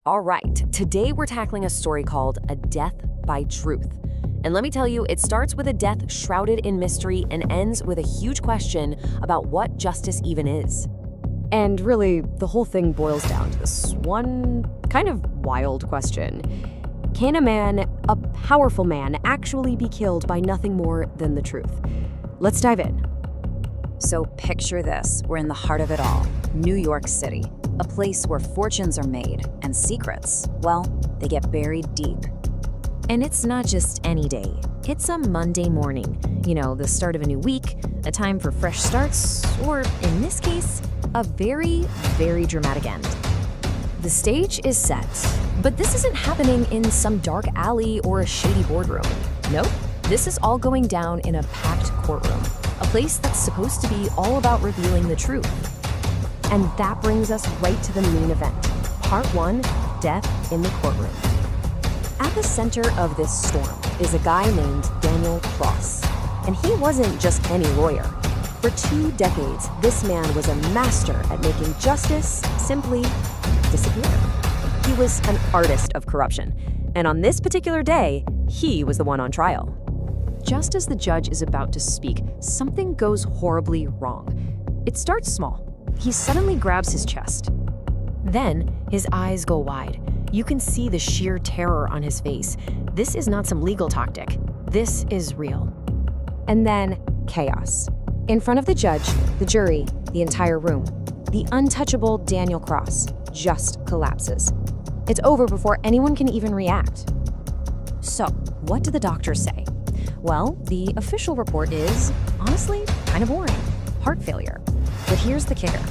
All right, today we're tackling a story called A Death by Truth. And let me tell you, it starts with a death shrouded in mystery and ends with a huge question about what justice even is. And really, the whole thing boils down to this one kind of wild question. Can a powerful man, actually be killed by nothing more than the truth? Let's dive in. So picture this, we're in the heart of it all, New York City, a place where fortunes are made and secrets, well, they get buried deep. And it's not just any day. It's a Monday morning, the start of a new week, a time for fresh starts, or in this case, a very, very dramatic end. The stage is set, but this isn't happening in some dark alley or a shady boardroom. Nope, this is all going down in a packed courtroom, a place that's supposed to be all about revealing the truth. And that brings us right to the main event. Part 1, Death in the Courtroom. At the center of this storm is a guy named Daniel Cross. And he wasn't just any lawyer. For 2 decades, this man was a master at making justice simply disappear. He was an artist of corruption. And on this particular day, he was the one on trial. Just as the judge is about to speak, something goes horribly wrong. It starts small. He suddenly grabs his chest. Then, his eyes go wide. You can see the sheer terror on his face. This is not some legal tactic. This is real. And then, chaos. In front of the judge, the jury, the entire room, the untouchable Daniel Cross just collapses. It's over before anyone can even react. So, what do the doctors say? Well, the official report is, honestly, kind of boring. Heart failure. But here's the kicker.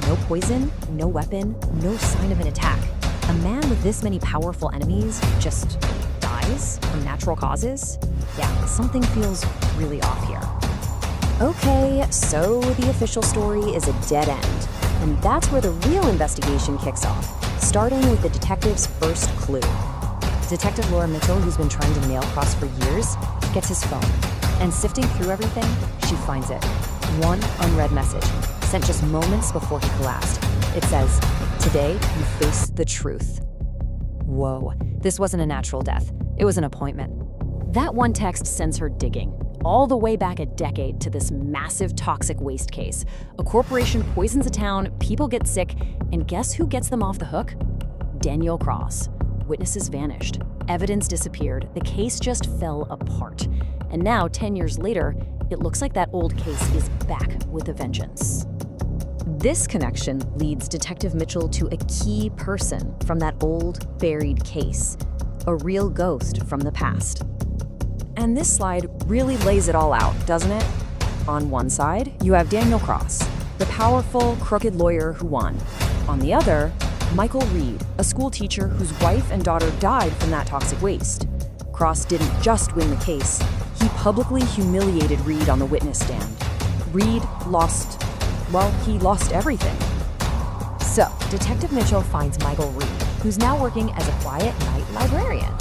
No poison, no weapon, no sign of an attack. A man with this many powerful enemies just dies from natural causes? Yeah, something feels really off here. Okay, so the official story is a dead end. And that's where the real investigation kicks off, starting with the detective's first clue. Detective Laura Mitchell, who's been trying to nail Cross for years, gets his phone. And sifting through everything, she finds it. One unread message, sent just moments before he collapsed. It says, "Today, you face the truth." Whoa, this wasn't a natural death. It was an appointment. That one text sends her digging, all the way back a decade to this massive toxic waste case. A corporation poisons a town, people get sick, and guess who gets them off the hook? Daniel Cross. Witnesses vanished. Evidence disappeared. The case just fell apart. And now, 10 years later, it looks like that old case is back with a vengeance. This connection leads Detective Mitchell to a key person from that old, buried case, a real ghost from the past. And this slide really lays it all out, doesn't it? On one side, you have Daniel Cross, the powerful, crooked lawyer who won. On the other, Michael Reed, a school teacher whose wife and daughter died from that toxic waste. Cross didn't just win the case, he publicly humiliated Reed on the witness stand. Reed lost everything. So, Detective Mitchell finds Michael Reed, who's now working as a quiet night librarian.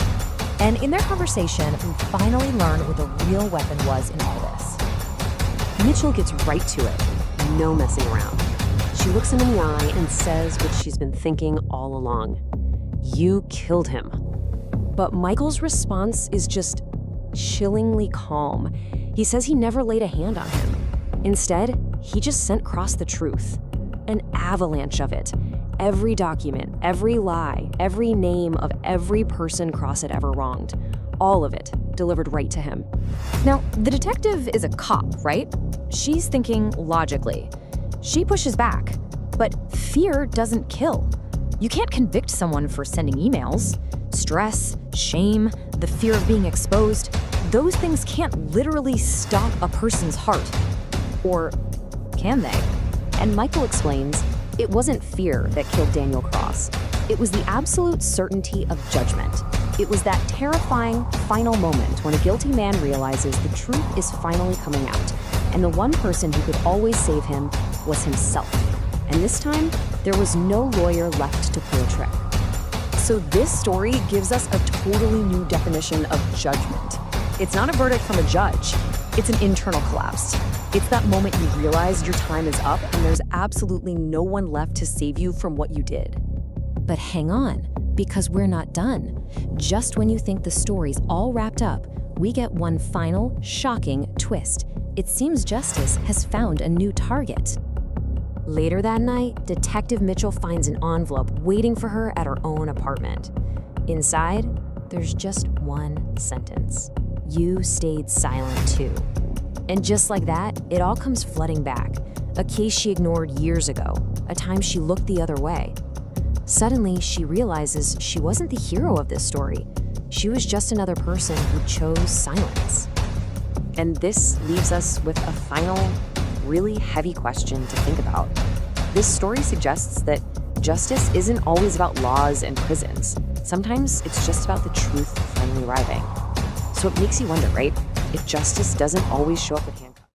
And in their conversation, we finally learn what the real weapon was in all this. Mitchell gets right to it, no messing around. She looks him in the eye and says what she's been thinking all along. "You killed him." But Michael's response is just chillingly calm. He says he never laid a hand on him. Instead, he just sent Cross the truth. An avalanche of it. Every document, every lie, every name of every person Cross had ever wronged. All of it delivered right to him. Now, the detective is a cop, right? She's thinking logically. She pushes back, but fear doesn't kill. You can't convict someone for sending emails. Stress, shame, the fear of being exposed, those things can't literally stop a person's heart. Or can they? And Michael explains, it wasn't fear that killed Daniel Cross. It was the absolute certainty of judgment. It was that terrifying final moment when a guilty man realizes the truth is finally coming out, and the one person who could always save him was himself. And this time, there was no lawyer left to play a trick. So this story gives us a totally new definition of judgment. It's not a verdict from a judge. It's an internal collapse. It's that moment you realize your time is up and there's absolutely no one left to save you from what you did. But hang on, Because we're not done. Just when you think the story's all wrapped up, we get one final, shocking twist. It seems justice has found a new target. Later that night, Detective Mitchell finds an envelope waiting for her at her own apartment. Inside, there's just one sentence. You stayed silent too. And just like that, it all comes flooding back. A case she ignored years ago, a time she looked the other way. Suddenly, she realizes she wasn't the hero of this story. She was just another person who chose silence. And this leaves us with a final, really heavy question to think about. This story suggests that justice isn't always about laws and prisons. Sometimes it's just about the truth finally arriving. So it makes you wonder, right? If justice doesn't always show up with handcuffs.